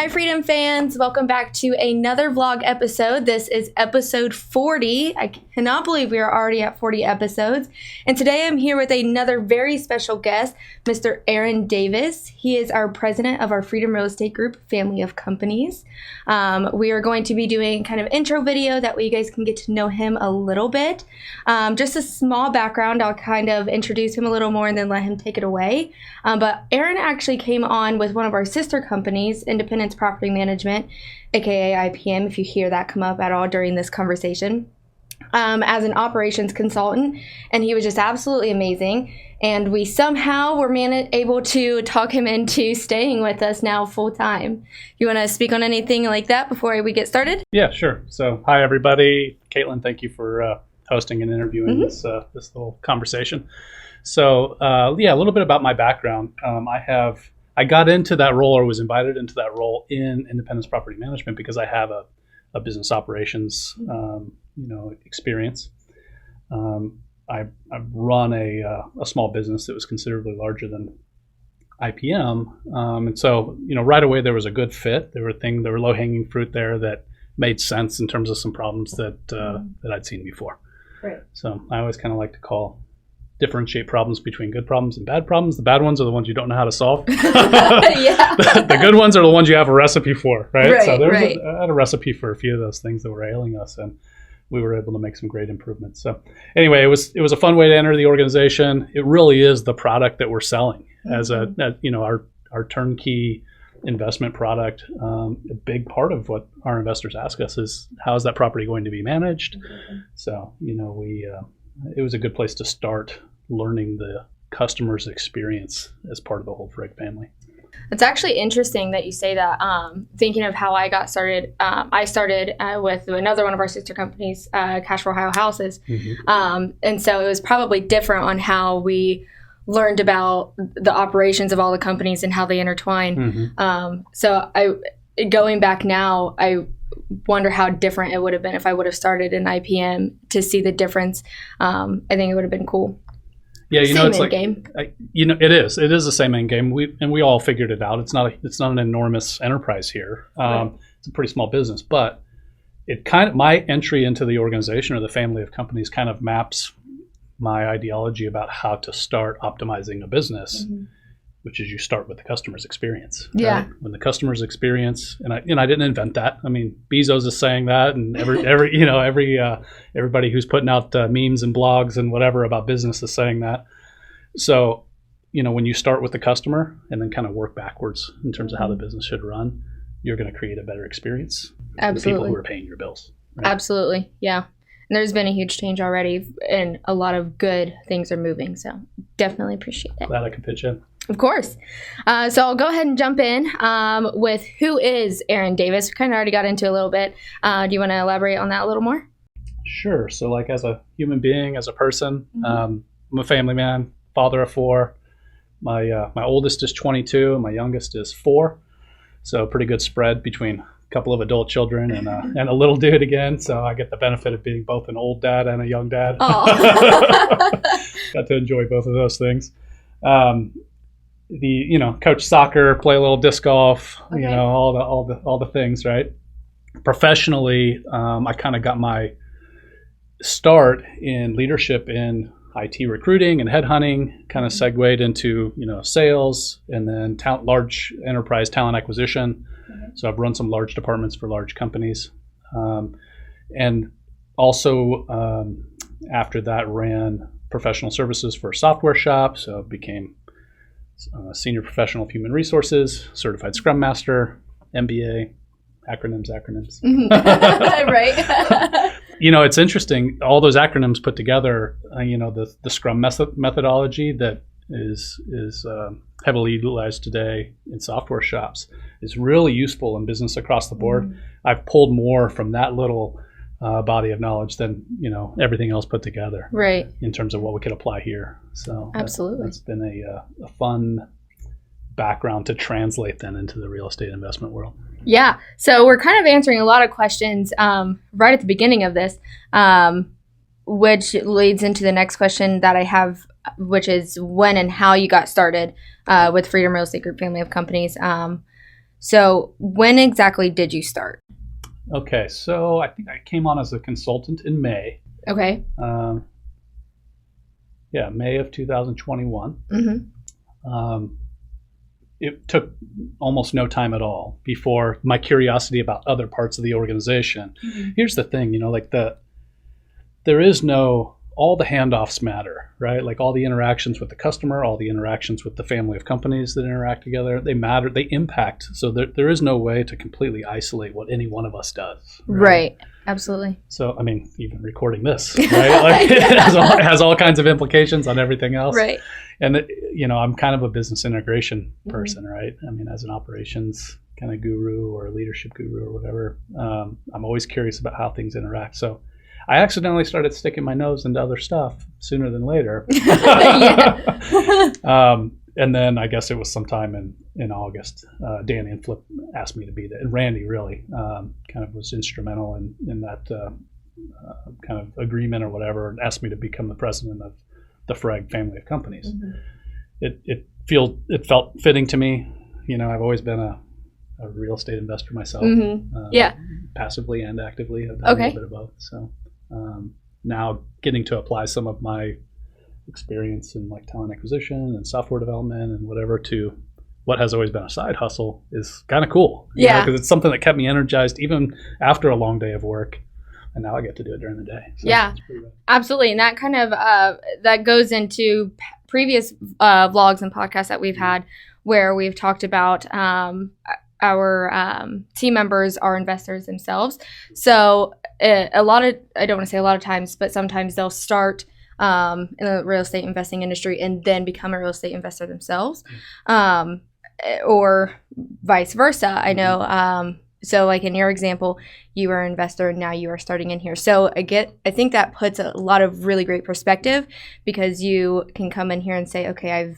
Hi, Freedom fans. Welcome back to another vlog episode. This is episode 40. I cannot believe we are already at 40 episodes. And today I'm here with another very special guest, Mr. Aaron Davis. He is our president of our Freedom Real Estate Group family of companies. We are going to be doing kind of intro video that way you guys can get to know him a little bit. Just a small background. I'll kind of introduce him a little more and then let him take it away. But Aaron actually came on with one of our sister companies, Independence Property Management, aka IPM, if you hear that come up at all during this conversation, as an operations consultant, and he was just absolutely amazing. And we somehow were able to talk him into staying with us now full time. You want to speak on anything like that before we get started? Yeah, sure. So, hi everybody. Caitlin, thank you for hosting and interviewing this little conversation. So, a little bit about my background. I got into that role, or was invited into that role in Independence Property Management because I have a business operations, experience. I run a small business that was considerably larger than IPM, and so right away there was a good fit. There were low-hanging fruit there that made sense in terms of some problems that I'd seen before. Right. So I always kind of like to differentiate problems between good problems and bad problems. The bad ones are the ones you don't know how to solve. Yeah. The good ones are the ones you have a recipe for, right? Right, so I had a recipe for a few of those things that were ailing us, and we were able to make some great improvements. So anyway, it was a fun way to enter the organization. It really is the product that we're selling as our turnkey investment product. A big part of what our investors ask us is, how is that property going to be managed? So, it was a good place to start learning the customer's experience as part of the whole Frigg family. It's actually interesting that you say that. Thinking of how I got started, I started with another one of our sister companies, Cash for Ohio Houses. And so it was probably different on how we learned about the operations of all the companies and how they intertwine. Going back now, I wonder how different it would have been if I would have started in IPM to see the difference. I think it would have been cool. Yeah, it's like game. It is the same end game. We all figured it out. It's not an enormous enterprise here. Right. It's a pretty small business, but my entry into the organization or the family of companies kind of maps my ideology about how to start optimizing a business. Which is, you start with the customer's experience. Yeah. Right? When the customer's experience, and I didn't invent that. I mean, Bezos is saying that, and everybody who's putting out memes and blogs and whatever about business is saying that. So, when you start with the customer and then kind of work backwards in terms of how the business should run, you're going to create a better experience for the people who are paying your bills. Right? Absolutely, yeah. And there's been a huge change already, and a lot of good things are moving. So, definitely appreciate it. Glad I could pitch in. Of course. So I'll go ahead and jump in with who is Aaron Davis. We kind of already got into a little bit. Do you want to elaborate on that a little more? Sure. So like, as a human being, as a person, I'm a family man, father of 4. My oldest is 22 and my youngest is 4. So pretty good spread between a couple of adult children and a little dude again. So I get the benefit of being both an old dad and a young dad. Got to enjoy both of those things. Coach soccer, play a little disc golf, okay. all the things, right? Professionally, I kind of got my start in leadership in IT recruiting and headhunting, kind of segued into, sales, and then large enterprise talent acquisition. So I've run some large departments for large companies. And also, after that, ran professional services for a software shop. So became Senior Professional of Human Resources, Certified Scrum Master, MBA, acronyms. Right. It's interesting, all those acronyms put together, the Scrum methodology that is heavily utilized today in software shops is really useful in business across the board. I've pulled more from that little body of knowledge than everything else put together, right, in terms of what we could apply here. So absolutely, that's been a fun background to translate then into the real estate investment world. Yeah, so we're kind of answering a lot of questions right at the beginning of this, which leads into the next question that I have, which is when and how you got started with Freedom Real Estate Group family of companies. So when exactly did you start? Okay, so I think I came on as a consultant in May. Okay. May of 2021. Mm-hmm. It took almost no time at all before my curiosity about other parts of the organization. Mm-hmm. Here's the thing, there is all the handoffs matter, right? Like all the interactions with the customer, all the interactions with the family of companies that interact together, they matter, they impact. So there is no way to completely isolate what any one of us does. Right. Absolutely. So, even recording this, right? Like it has all kinds of implications on everything else. Right. And, I'm kind of a business integration person, right? As an operations kind of guru or a leadership guru or whatever, I'm always curious about how things interact. So I accidentally started sticking my nose into other stuff sooner than later. And then I guess it was sometime in August, Danny and Flip asked me to be there. And Randy really kind of was instrumental in that kind of agreement or whatever, and asked me to become the president of the Freg family of companies. Mm-hmm. It felt fitting to me. I've always been a real estate investor myself. Mm-hmm. Passively and actively. I've done a little bit of both. So now getting to apply some of my experience in like talent acquisition and software development and whatever to what has always been a side hustle is kind of cool. Because it's something that kept me energized even after a long day of work. And now I get to do it during the day. So absolutely. And that kind of that goes into previous vlogs and podcasts that we've had where we've talked about our team members are investors themselves. So I don't want to say a lot of times, but sometimes they'll start in the real estate investing industry and then become a real estate investor themselves, or vice versa. I know. So like in your example, you were an investor and now you are starting in here. So I think that puts a lot of really great perspective because you can come in here and say, okay, I've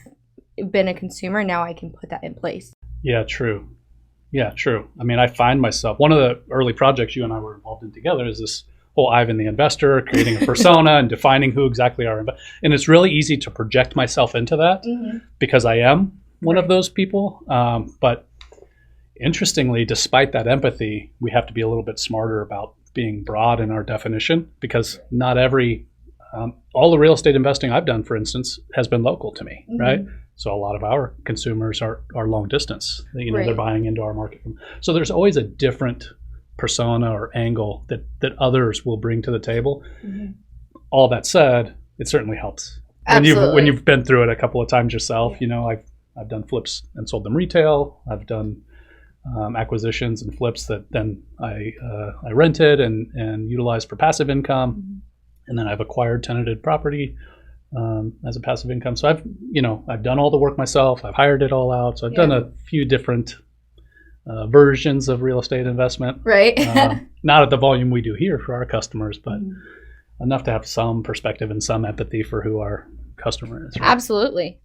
been a consumer. Now I can put that in place. Yeah, true. I find myself, one of the early projects you and I were involved in together is this whole Ivan the investor, creating a persona and defining who exactly are. And it's really easy to project myself into that because I am one of those people. But interestingly, despite that empathy, we have to be a little bit smarter about being broad in our definition because not all the real estate investing I've done, for instance, has been local to me, right? So a lot of our consumers are long distance. They're buying into our market. So there's always a different persona or angle that others will bring to the table. Mm-hmm. All that said, it certainly helps. When you've been through it a couple of times yourself, I've done flips and sold them retail. I've done acquisitions and flips that then I rented and utilized for passive income. Mm-hmm. And then I've acquired tenanted property as a passive income. So I've done all the work myself. I've hired it all out. So I've done a few different versions of real estate investment. Right. Not at the volume we do here for our customers, but enough to have some perspective and some empathy for who our customer is. Right? Absolutely.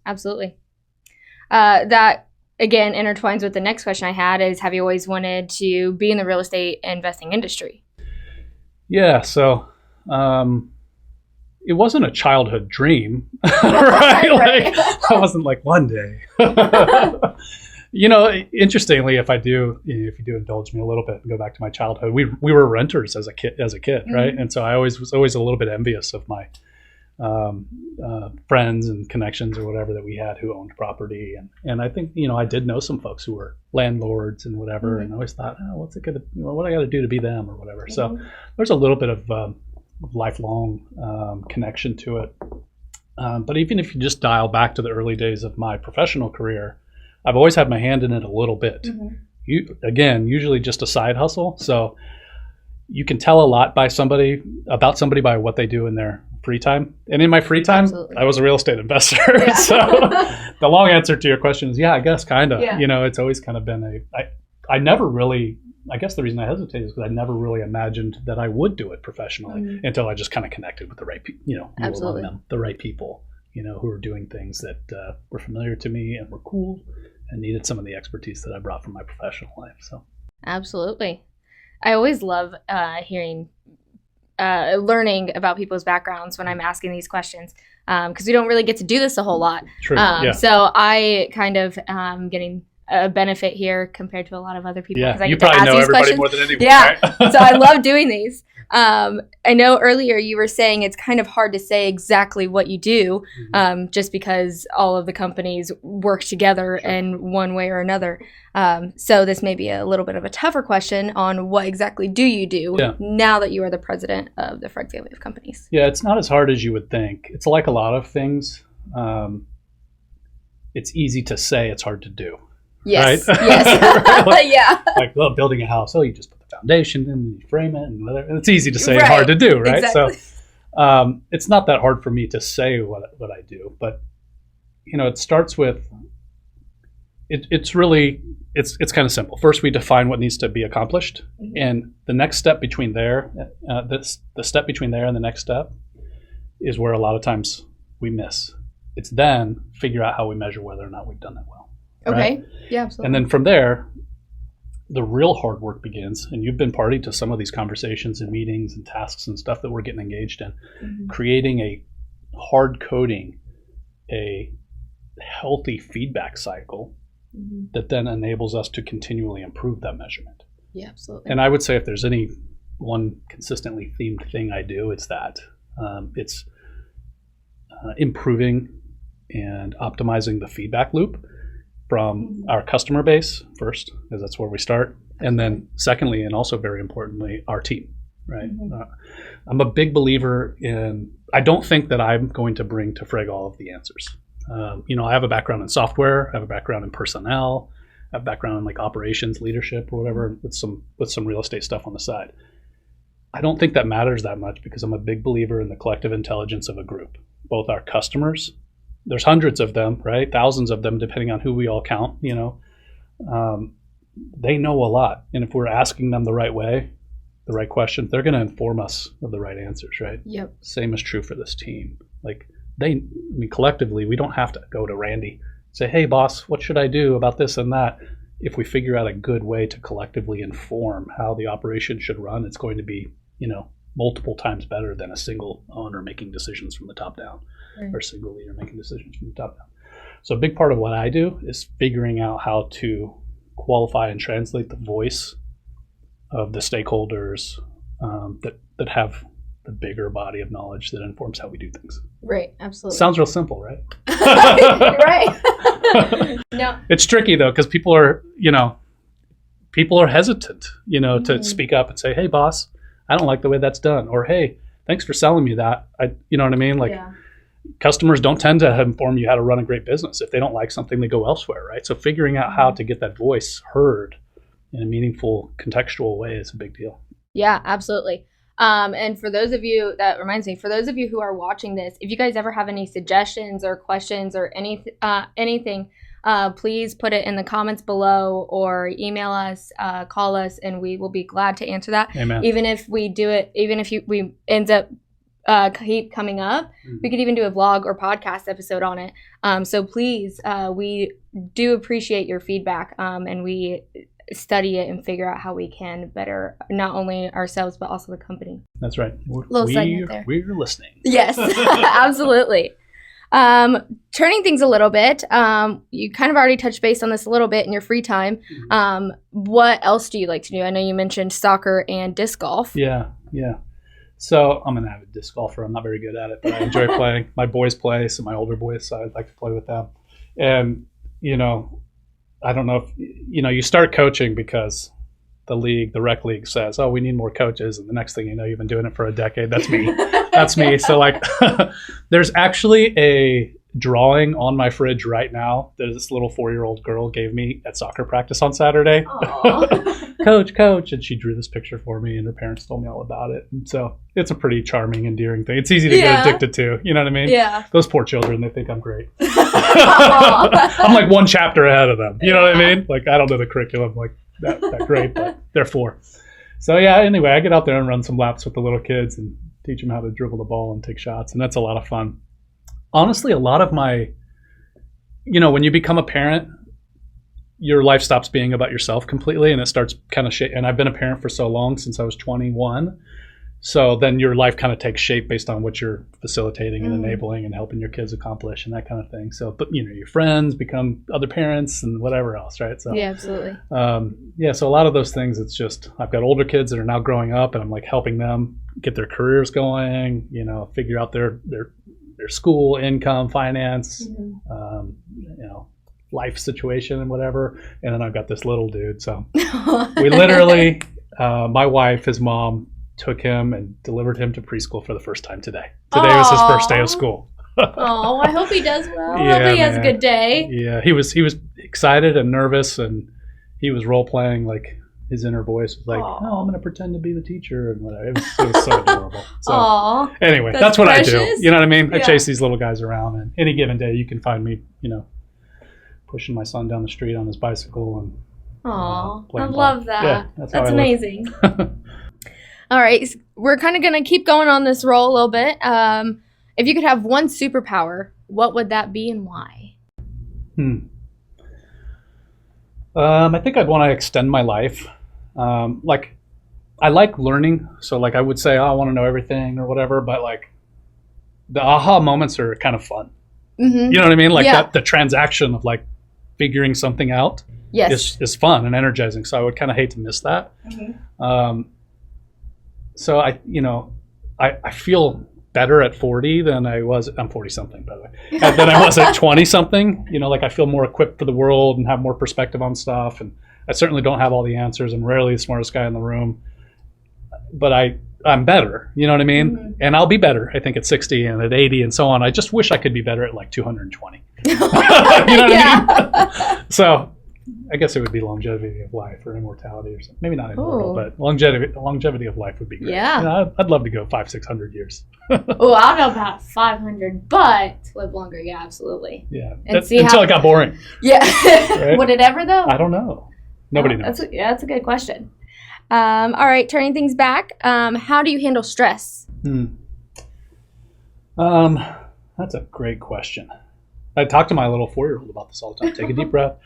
That, again, intertwines with the next question I had is, have you always wanted to be in the real estate investing industry? Yeah. So it wasn't a childhood dream, right? Like I wasn't like one day. Interestingly, if you do indulge me a little bit and go back to my childhood, we were renters as a kid, right? And so I was always a little bit envious of my friends and connections or whatever that we had who owned property, and I think I did know some folks who were landlords and whatever, and I always thought, what I got to do to be them or whatever. So there's a little bit of lifelong connection to it. But even if you just dial back to the early days of my professional career, I've always had my hand in it a little bit. Mm-hmm. Usually just a side hustle. So you can tell a lot about somebody by what they do in their free time. And in my free time, I was a real estate investor. Yeah. So the long answer to your question is, I guess kind of. Yeah. It's always kind of been I never really, I guess the reason I hesitate is because I never really imagined that I would do it professionally until I just kind of connected with the right people, Absolutely. The right people, who were doing things that were familiar to me and were cool and needed some of the expertise that I brought from my professional life. So absolutely. I always love learning about people's backgrounds when I'm asking these questions because we don't really get to do this a whole lot. True. So I kind of getting a benefit here compared to a lot of other people. Yeah, I you get to probably ask know these everybody questions. more than anyone. Yeah, Right? so I love doing these. I know earlier you were saying it's kind of hard to say exactly what you do, just because all of the companies work together in one way or another. So this may be a little bit of a tougher question on what exactly do you do now that you are the president of the Fred family of companies. Yeah, it's not as hard as you would think. It's like a lot of things. It's easy to say, it's hard to do. Yes. Right? Yes. like, yeah. Like, well, building a house, you just put the foundation and you frame it, and whatever. It's easy to say and hard to do, right? Exactly. So it's not that hard for me to say what I do, but it starts with it's kind of simple. First, we define what needs to be accomplished, and the next step between there, the step between there and the next step, is where a lot of times we miss. It's then figure out how we measure whether or not we've done that well. Okay. Right? Yeah, absolutely. And then from there, the real hard work begins. And you've been party to some of these conversations and meetings and tasks and stuff that we're getting engaged in. Creating a hard coding, a healthy feedback cycle that then enables us to continually improve that measurement. Yeah, absolutely. And I would say if there's any one consistently themed thing I do, it's that. It's improving and optimizing the feedback loop from our customer base first, because that's where we start. And then secondly, and also very importantly, our team, right? I'm a big believer in, I don't think that I'm going to bring to Freg all of the answers. I have a background in software, I have a background in personnel, I have a background in like operations, leadership, or whatever, with some real estate stuff on the side. I don't think that matters that much because I'm a big believer in the collective intelligence of a group. Both our customers, there's hundreds of them, right? Thousands of them, depending on who we all count, they know a lot. And if we're asking them the right way, the right questions, they're going to inform us of the right answers, right? Yep. Same is true for this team. Like collectively, we don't have to go to Randy, say, hey boss, what should I do about this and that? If we figure out a good way to collectively inform how the operation should run, it's going to be, multiple times better than a single owner making decisions from the top down, or a single leader making decisions from the top down. So a big part of what I do is figuring out how to qualify and translate the voice of the stakeholders that have the bigger body of knowledge that informs how we do things. Right, absolutely. Sounds real simple, right? Right. No. It's tricky though, because people are hesitant, to speak up and say, hey boss, I don't like the way that's done. Or, hey, thanks for selling me that. You know what I mean? Like, customers don't tend to inform you how to run a great business. If they don't like something, they go elsewhere, right? So figuring out how to get that voice heard in a meaningful, contextual way is a big deal. Yeah, absolutely. And for those of you, that reminds me, for those of you who are watching this, if you guys ever have any suggestions or questions or anything, please put it in the comments below or email us, call us, and we will be glad to answer that. Amen. Even if we do it, even if we end up keep coming up, we could even do a vlog or podcast episode on it. So please, we do appreciate your feedback, and we study it and figure out how we can better not only ourselves but also the company. That's right. Segment there. We're listening. Yes, absolutely. Turning things a little bit, you kind of already touched base on this a little bit in your free time. What else do you like to do? I know you mentioned soccer and disc golf. Yeah. So I'm an avid disc golfer. I'm not very good at it, but I enjoy playing. My boys play, so my older boys, so I'd like to play with them. And, I don't know if, you start coaching because the rec league says, oh, we need more coaches. And the next thing you know, you've been doing it for a decade. That's me. That's me. So like, there's actually a drawing on my fridge right now that this little 4-year-old girl gave me at soccer practice on Saturday. Coach. And she drew this picture for me, and her parents told me all about it. And so it's a pretty charming, endearing thing. It's easy to get addicted to. You know what I mean? Yeah. Those poor children, they think I'm great. I'm like one chapter ahead of them. You know what I mean? Like, I don't know the curriculum like that great, but they're 4. So yeah, anyway, I get out there and run some laps with the little kids and teach them how to dribble the ball and take shots. And that's a lot of fun. Honestly, a lot of my, when you become a parent, your life stops being about yourself completely, and it starts kind of and I've been a parent for so long, since I was 21. So then your life kind of takes shape based on what you're facilitating and enabling and helping your kids accomplish and that kind of thing. So, but your friends become other parents and whatever else, right? So yeah, absolutely. So a lot of those things, it's just, I've got older kids that are now growing up and I'm like helping them get their careers going, figure out their school, income, finance, life situation and whatever. And then I've got this little dude. So we literally, my wife, his mom, took him and delivered him to preschool for the first time today. Today was his first day of school. Oh, I hope he does well. I hope he has a good day. Yeah, he was excited and nervous, and he was role playing, like his inner voice was like, "Oh, I'm going to pretend to be the teacher," and whatever. It was so adorable. So anyway, that's what precious. I do. You know what I mean? I chase these little guys around, and any given day you can find me, pushing my son down the street on his bicycle and. I love that. Yeah, that's amazing. All right, we're kind of going to keep going on this roll a little bit. If you could have one superpower, what would that be and why? I think I'd want to extend my life. I like learning, so I would say, I want to know everything or whatever, but the aha moments are kind of fun. Mm-hmm. You know what I mean? The transaction of figuring something out is fun and energizing. So I would kind of hate to miss that. Mm-hmm. So I feel better at 40 than I was. I'm 40 something, by the way. Than I was at 20 something. I feel more equipped for the world and have more perspective on stuff. And I certainly don't have all the answers. I'm rarely the smartest guy in the room, but I'm better. You know what I mean? Mm-hmm. And I'll be better, I think, at 60 and at 80 and so on. I just wish I could be better at 220. You know what I mean? So I guess it would be longevity of life or immortality or something. Maybe not immortal, but longevity of life would be great. Yeah. I'd love to go 500-600 years. I don't know about 500, but live longer. Yeah, absolutely. Yeah. Until it got boring. Yeah. Right? Would it ever, though? I don't know. Nobody knows. That's a good question. All right, turning things back. How do you handle stress? That's a great question. I talk to my little 4-year-old about this all the time. Take a deep breath.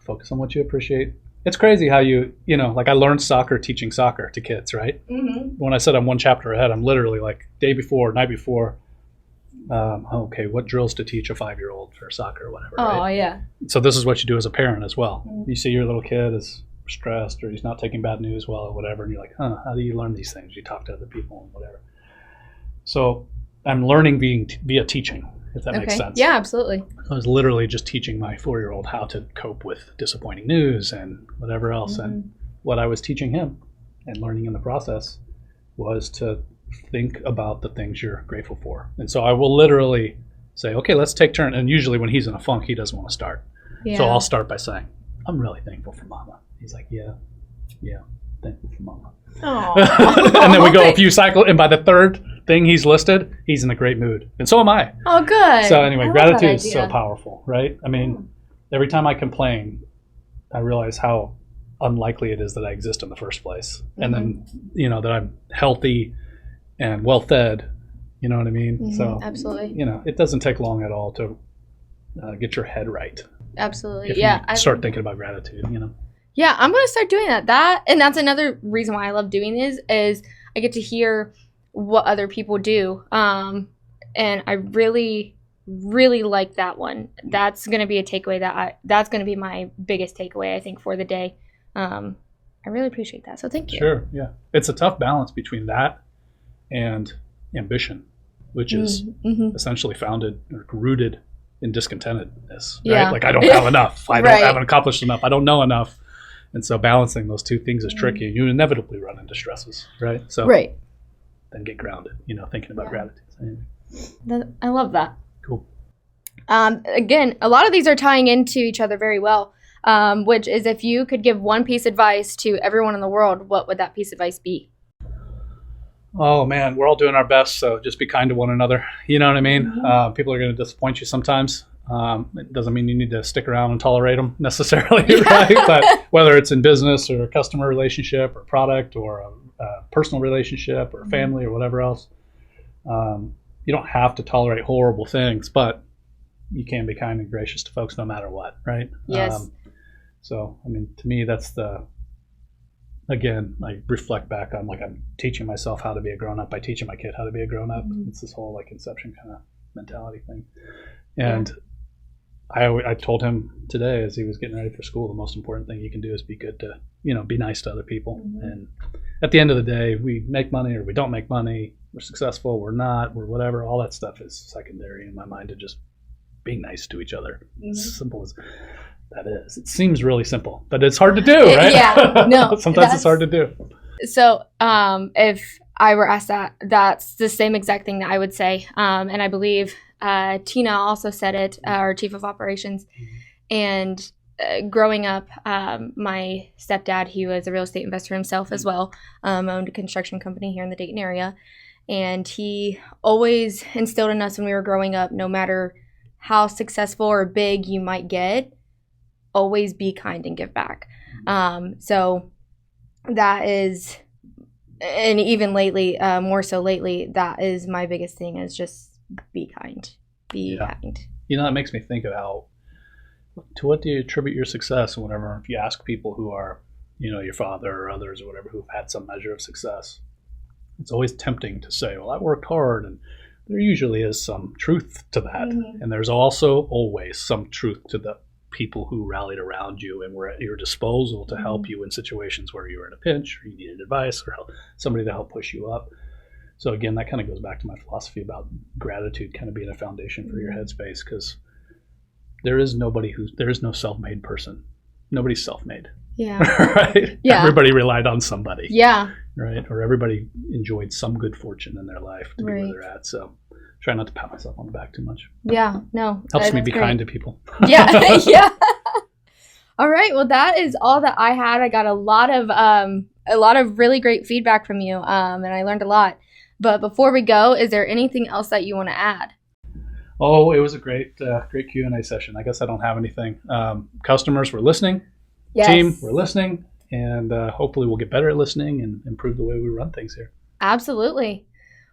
Focus on what you appreciate. It's crazy how I learned soccer teaching soccer to kids, right? Mm-hmm. When I said I'm one chapter ahead, I'm literally night before, okay, what drills to teach a 5-year-old for soccer or whatever. Oh, right? Yeah. So this is what you do as a parent as well. Mm-hmm. You see your little kid is stressed or he's not taking bad news well or whatever, and you're like, how do you learn these things? You talk to other people and whatever. So I'm learning via teaching, if that makes sense. Yeah, absolutely. I was literally just teaching my 4-year-old how to cope with disappointing news and whatever else. Mm-hmm. And what I was teaching him and learning in the process was to think about the things you're grateful for. And so I will literally say, okay, let's take turn. And usually when he's in a funk, he doesn't want to start. Yeah. So I'll start by saying, I'm really thankful for Mama. He's like, yeah, thankful for Mama. And then we go a few cycles, and by the third thing he's listed, he's in a great mood. And so am I. Oh, good. So anyway, gratitude is so powerful, right? I mean, every time I complain, I realize how unlikely it is that I exist in the first place. Mm-hmm. And then, that I'm healthy and well-fed, you know what I mean? Mm-hmm, so, absolutely. It doesn't take long at all to get your head right. Absolutely. If you start thinking about gratitude, Yeah, I'm going to start doing that. And that's another reason why I love doing this is I get to hear what other people do. And I really, really like that one. That's going to be a takeaway that's going to be my biggest takeaway, I think, for the day. I really appreciate that. So thank you. Sure. Yeah. It's a tough balance between that and ambition, which is essentially founded or rooted in discontentedness, right? Yeah. I don't have enough. I haven't accomplished enough. I don't know enough. And so balancing those two things is tricky. You inevitably run into stresses, right? So then get grounded, thinking about gratitude. Anyway. I love that. Cool. Again, a lot of these are tying into each other very well, which is if you could give one piece of advice to everyone in the world, what would that piece of advice be? Oh, man, we're all doing our best, so just be kind to one another. You know what I mean? Mm-hmm. People are going to disappoint you sometimes. It doesn't mean you need to stick around and tolerate them necessarily, right? But whether it's in business or a customer relationship or product or a personal relationship or family or whatever else, you don't have to tolerate horrible things, but you can be kind and gracious to folks no matter what, right? Yes. So, I mean, to me, that's the again, I reflect back on, like, I'm teaching myself how to be a grown-up by teaching my kid how to be a grown-up. It's this whole, like, Inception kind of mentality thing. And I told him today, as he was getting ready for school, the most important thing you can do is be good to, be nice to other people. And at the end of the day, we make money or we don't make money, we're successful, we're not, we're whatever, all that stuff is secondary in my mind to just being nice to each other. As simple as that is. It seems really simple, but it's hard to do, right? Yeah, no. Sometimes it's hard to do. So if I were asked that, that's the same exact thing that I would say. And I believe Tina also said it, our chief of operations. And growing up, my stepdad, he was a real estate investor himself as well, owned a construction company here in the Dayton area. And he always instilled in us when we were growing up, no matter how successful or big you might get, always be kind and give back. So that is, and even lately, more so lately, that is my biggest thing, is just be kind. Be kind. That makes me think of to what do you attribute your success? And whatever, if you ask people who are, your father or others or whatever, who've had some measure of success, it's always tempting to say, well, I worked hard, and there usually is some truth to that. And there's also always some truth to the people who rallied around you and were at your disposal to help you in situations where you were in a pinch or you needed advice or somebody to help push you up. So again, that kind of goes back to my philosophy about gratitude kind of being a foundation for your headspace, because there is no self-made person. Nobody's self-made. Yeah. Right? Yeah. Everybody relied on somebody. Yeah. Right? Or everybody enjoyed some good fortune in their life to be where they're at. So try not to pat myself on the back too much. Yeah, no. Helps me be kind to people. Yeah, yeah. All right, well, that is all that I had. I got a lot of really great feedback from you, and I learned a lot. But before we go, is there anything else that you want to add? Oh, it was a great Q&A session. I guess I don't have anything. Customers were listening. Yes. Team, we're listening, and hopefully we'll get better at listening and improve the way we run things here. Absolutely.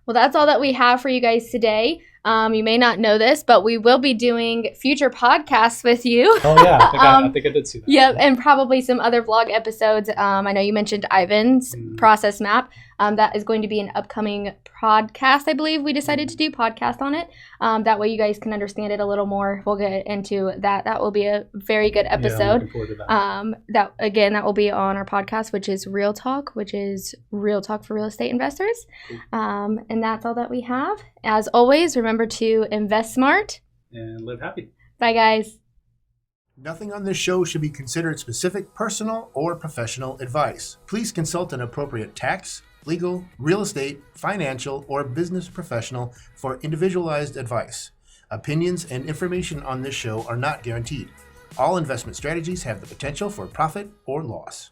Well, that's all that we have for you guys today. You may not know this, but we will be doing future podcasts with you. Oh, yeah. I think I did see that. Yep, and probably some other vlog episodes. I know you mentioned Ivan's process map. That is going to be an upcoming podcast, I believe. We decided to do podcast on it. That way you guys can understand it a little more. We'll get into that. That will be a very good episode. Yeah, I'm looking forward to that. That will be on our podcast, which is Real Talk, which is Real Talk for Real Estate Investors. And that's all that we have. As always, remember to invest smart and live happy. Bye, guys. Nothing on this show should be considered specific personal or professional advice. Please consult an appropriate tax, legal, real estate, financial, or business professional for individualized advice. Opinions and information on this show are not guaranteed. All investment strategies have the potential for profit or loss.